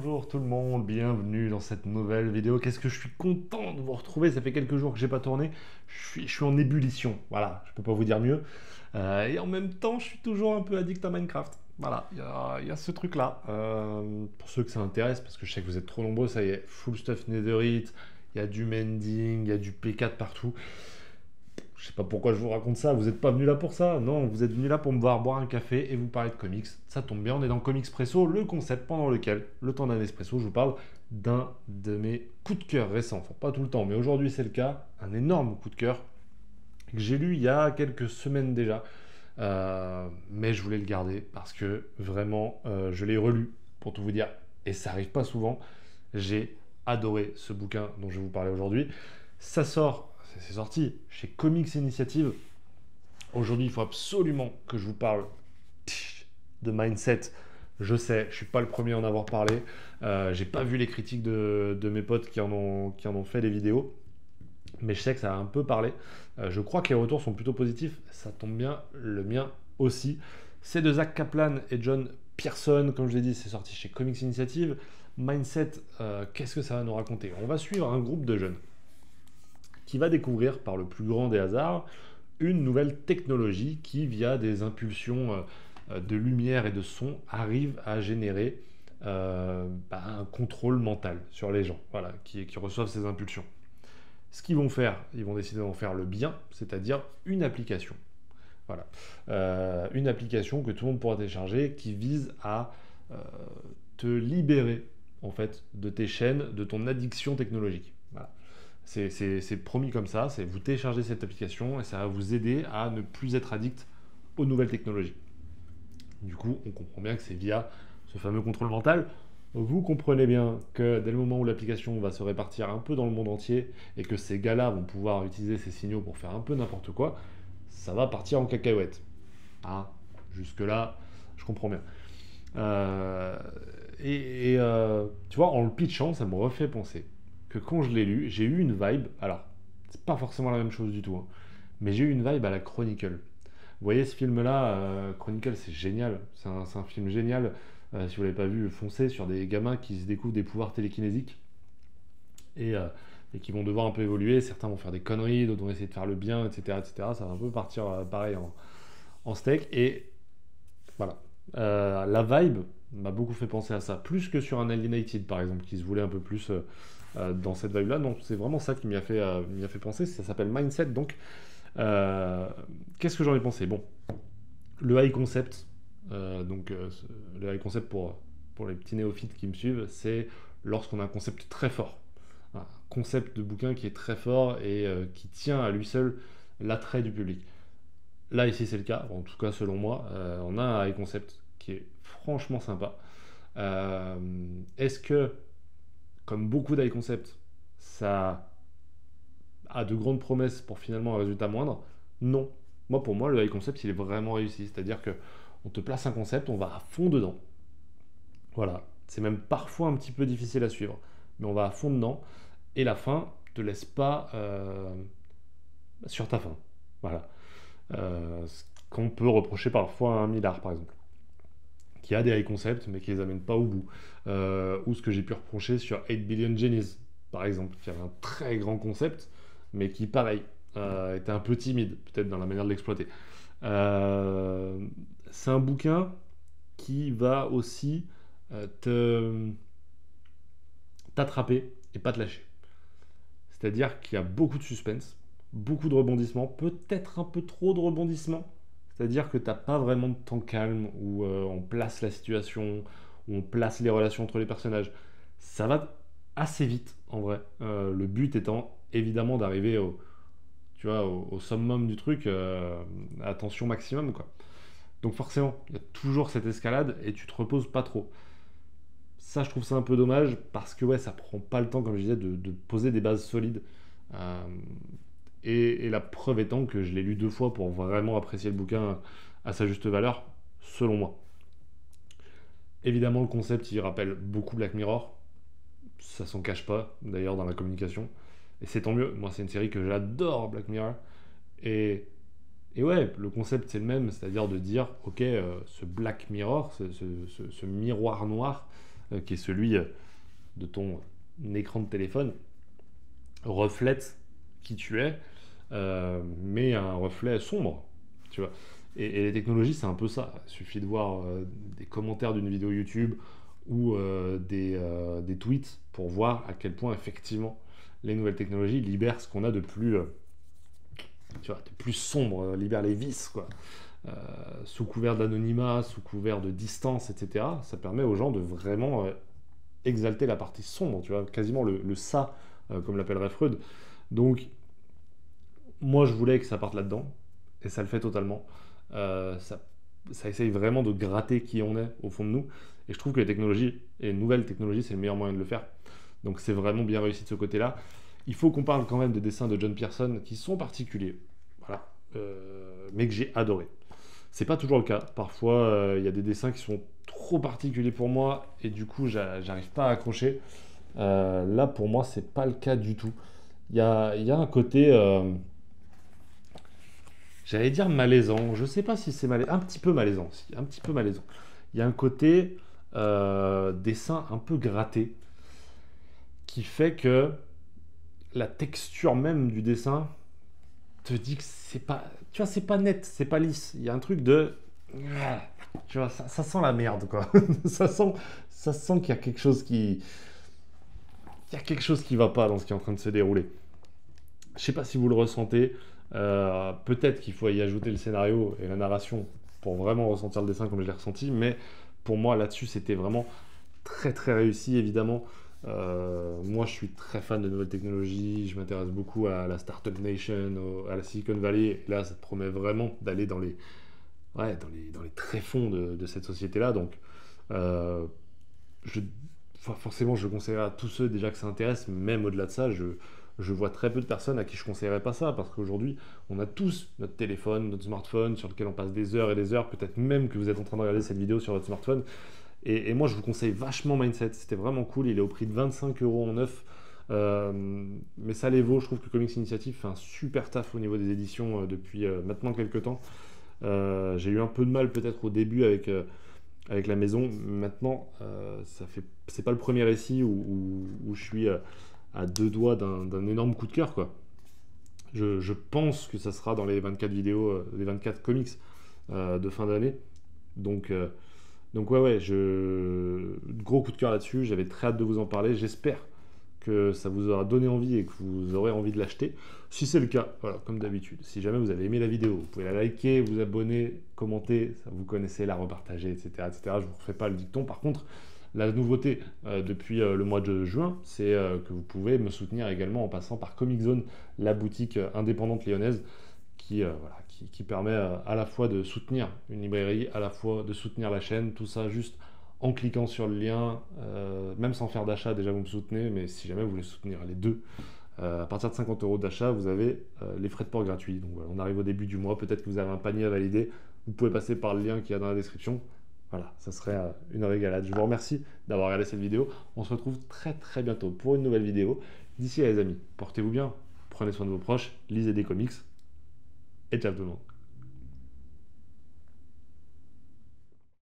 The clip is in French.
Bonjour tout le monde, bienvenue dans cette nouvelle vidéo. Qu'est-ce que je suis content de vous retrouver, ça fait quelques jours que j'ai pas tourné. Je suis en ébullition, voilà, je peux pas vous dire mieux. Et en même temps, je suis toujours un peu addict à Minecraft. Voilà, il y a ce truc-là. Pour ceux que ça intéresse, parce que je sais que vous êtes trop nombreux, ça y est, full stuff netherite, il y a du mending, il y a du P4 partout. Je sais pas pourquoi je vous raconte ça, vous n'êtes pas venu là pour ça, non, vous êtes venu là pour me voir boire un café et vous parler de comics. Ça tombe bien, on est dans Comics Presso, le concept pendant lequel, le temps d'un espresso, je vous parle d'un de mes coups de cœur récents. Enfin, pas tout le temps, mais aujourd'hui c'est le cas, un énorme coup de cœur que j'ai lu il y a quelques semaines déjà. Mais je voulais le garder parce que vraiment, je l'ai relu, pour tout vous dire, et ça arrive pas souvent. J'ai adoré ce bouquin dont je vais vous parler aujourd'hui. Ça sort, c'est sorti chez Comics Initiative. Aujourd'hui, il faut absolument que je vous parle de mindset. Je sais, je suis pas le premier à en avoir parlé. J'ai pas vu les critiques de mes potes qui en ont fait des vidéos, mais je sais que ça a un peu parlé. Je crois que les retours sont plutôt positifs. Ça tombe bien, le mien aussi. C'est de Zach Kaplan et John Pearson. Comme je l'ai dit, c'est sorti chez Comics Initiative. Mindset, qu'est-ce que ça va nous raconter? On va suivre un groupe de jeunes qui va découvrir par le plus grand des hasards une nouvelle technologie qui, via des impulsions de lumière et de son, arrive à générer un contrôle mental sur les gens, voilà, qui reçoivent ces impulsions. Ce qu'ils vont faire, ils vont décider d'en faire le bien, c'est-à-dire une application. Voilà. Une application que tout le monde pourra télécharger qui vise à euh, te libérer en fait de tes chaînes, de ton addiction technologique. Voilà. C'est promis comme ça, c'est vous téléchargez cette application et ça va vous aider à ne plus être addict aux nouvelles technologies. Du coup, on comprend bien que c'est via ce fameux contrôle mental. Vous comprenez bien que dès le moment où l'application va se répartir un peu dans le monde entier et que ces gars-là vont pouvoir utiliser ces signaux pour faire un peu n'importe quoi, ça va partir en cacahuète. Ah, jusque-là, je comprends bien. Euh, tu vois, en le pitchant, ça me refait penser que quand je l'ai lu, j'ai eu une vibe. Alors, c'est pas forcément la même chose du tout, hein, mais j'ai eu une vibe à la Chronicle. Vous voyez ce film-là, Chronicle, c'est génial. C'est un film génial. Si vous l'avez pas vu, foncez sur des gamins qui se découvrent des pouvoirs télékinésiques et, euh, et qui vont devoir un peu évoluer. Certains vont faire des conneries, d'autres vont essayer de faire le bien, etc., etc. Ça va un peu partir pareil en steak. Et voilà. La vibe m'a beaucoup fait penser à ça, plus que sur un Alienated par exemple, qui se voulait un peu plus dans cette vibe-là. Non, c'est vraiment ça qui m'y a fait penser. Ça s'appelle Mindset. Donc, euh, qu'est-ce que j'en ai pensé? Bon, le high concept, le high concept pour les petits néophytes qui me suivent, c'est lorsqu'on a un concept très fort. Un concept de bouquin qui est très fort et qui tient à lui seul l'attrait du public. Là, ici, c'est le cas, en tout cas selon moi. On a un high concept qui est franchement sympa. Euh, Est-ce que, comme beaucoup d'high concept, ça a de grandes promesses pour finalement un résultat moindre? Non. Pour moi, le high concept, il est vraiment réussi. C'est-à-dire que on te place un concept, on va à fond dedans. Voilà. C'est même parfois un petit peu difficile à suivre, mais on va à fond dedans. Et la fin te laisse pas sur ta fin. Voilà. Ce qu'on peut reprocher parfois à un Millard, par exemple, qui a des high concepts, mais qui les amène pas au bout. Ou ce que j'ai pu reprocher sur 8 Billion Genies, par exemple, qui avait un très grand concept, mais qui, pareil, était un peu timide, peut-être dans la manière de l'exploiter. Euh, c'est un bouquin qui va aussi t'attraper et pas te lâcher. C'est-à-dire qu'il y a beaucoup de suspense, beaucoup de rebondissements, peut-être un peu trop de rebondissements. C'est-à-dire que t'as pas vraiment de temps calme où on place la situation, où on place les relations entre les personnages. Ça va assez vite en vrai. Le but étant évidemment d'arriver au summum du truc, à tension maximum quoi. Donc forcément, il y a toujours cette escalade et tu te reposes pas trop. Ça, je trouve ça un peu dommage parce que ouais, ça prend pas le temps, comme je disais, de poser des bases solides. Euh, et la preuve étant que je l'ai lu deux fois pour vraiment apprécier le bouquin à sa juste valeur, selon moi. Évidemment, le concept, il rappelle beaucoup Black Mirror. Ça s'en cache pas, d'ailleurs, dans la communication. Et c'est tant mieux. Moi, c'est une série que j'adore, Black Mirror. Et, et ouais, le concept, c'est le même, c'est-à-dire de dire, ok, ce Black Mirror, ce miroir noir, qui est celui de ton écran de téléphone, reflète qui tu es, mais un reflet sombre, tu vois. Et les technologies, c'est un peu ça. Il suffit de voir des commentaires d'une vidéo YouTube ou des tweets pour voir à quel point, effectivement, les nouvelles technologies libèrent ce qu'on a de plus, tu vois, de plus sombre, libèrent les vices, quoi. Euh, Sous couvert d'anonymat, sous couvert de distance, etc. Ça permet aux gens de vraiment exalter la partie sombre, tu vois, quasiment le ça, comme l'appellerait Freud. Donc, moi, je voulais que ça parte là-dedans, et ça le fait totalement. Ça essaye vraiment de gratter qui on est au fond de nous, et je trouve que les technologies, et les nouvelles technologies, c'est le meilleur moyen de le faire. Donc, c'est vraiment bien réussi de ce côté-là. Il faut qu'on parle quand même des dessins de John Pearson qui sont particuliers, voilà, mais que j'ai adoré. C'est pas toujours le cas. Parfois, il y a des dessins qui sont trop particuliers pour moi et du coup, j'arrive pas à accrocher. Là, pour moi, c'est pas le cas du tout. Il y a un côté, j'allais dire malaisant. Je sais pas si c'est malaisant, un petit peu malaisant, si, un petit peu malaisant. Il y a un côté dessin un peu gratté qui fait que la texture même du dessin te dit que c'est pas, tu vois, c'est pas net, c'est pas lisse. Il y a un truc de, tu vois, ça sent la merde, quoi. ça sent, ça sent qu'il y a quelque chose il y a quelque chose qui va pas dans ce qui est en train de se dérouler. Je sais pas si vous le ressentez. Peut-être qu'il faut y ajouter le scénario et la narration pour vraiment ressentir le dessin comme je l'ai ressenti, mais pour moi là-dessus c'était vraiment très très réussi évidemment. Moi je suis très fan de nouvelles technologies, je m'intéresse beaucoup à la Startup Nation, à la Silicon Valley, et là ça te promet vraiment d'aller dans les, ouais, dans les tréfonds de cette société-là, donc euh, je, forcément je le conseillerais à tous ceux déjà que ça intéresse, même au-delà de ça, je vois très peu de personnes à qui je conseillerais pas ça, parce qu'aujourd'hui, on a tous notre téléphone, notre smartphone, sur lequel on passe des heures et des heures, peut-être même que vous êtes en train de regarder cette vidéo sur votre smartphone. Et moi, je vous conseille vachement Mindset, c'était vraiment cool, il est au prix de 25 € en neuf. Mais ça les vaut, je trouve que Comics Initiative fait un super taf au niveau des éditions depuis maintenant quelques temps. J'ai eu un peu de mal peut-être au début avec la maison. Maintenant, c'est pas le premier récit où je suis à deux doigts d'un énorme coup de cœur, quoi. Je pense que ça sera dans les 24 vidéos, les 24 comics de fin d'année. Donc, euh, donc ouais, gros coup de cœur là-dessus. J'avais très hâte de vous en parler. J'espère que ça vous aura donné envie et que vous aurez envie de l'acheter. Si c'est le cas, voilà, comme d'habitude, si jamais vous avez aimé la vidéo, vous pouvez la liker, vous abonner, commenter, ça vous connaissez, la repartager, etc., etc. Je ne vous refais pas le dicton. Par contre, la nouveauté depuis le mois de juin, c'est que vous pouvez me soutenir également en passant par Comic Zone, la boutique indépendante lyonnaise voilà, qui permet à la fois de soutenir une librairie, à la fois de soutenir la chaîne, tout ça juste en cliquant sur le lien, même sans faire d'achat, déjà vous me soutenez, mais si jamais vous voulez soutenir les deux, à partir de 50 € d'achat, vous avez les frais de port gratuits. Donc voilà, on arrive au début du mois, peut-être que vous avez un panier à valider, vous pouvez passer par le lien qu'il y a dans la description. Voilà, ça serait une régalade. Je vous remercie d'avoir regardé cette vidéo. On se retrouve très très bientôt pour une nouvelle vidéo. D'ici là les amis, portez-vous bien, prenez soin de vos proches, lisez des comics, et ciao tout le monde.